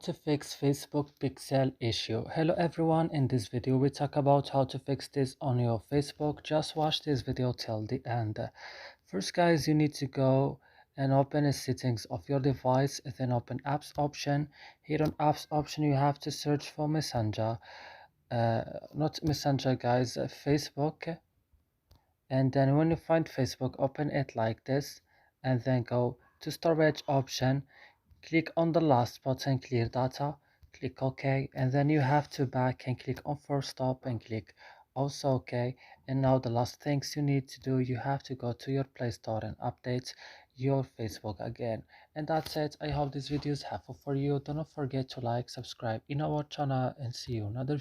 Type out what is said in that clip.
To fix Facebook pixel issue. Hello everyone, in this video we talk about how to fix this on your Facebook. Just watch this video till the end. First guys, you need to go and open the settings of your device, then open apps option. Here on apps option you have to search for Messenger, not Messenger guys, Facebook. And then when you find Facebook, open it like this, and then go to storage option. Click on the last button, clear data, click OK, and then you have to back and click on force stop and click also OK. And now the last things you need to do, you have to go to your Play Store and update your Facebook again. And that's it. I hope this video is helpful for you. Don't forget to like, subscribe in our channel, and see you in another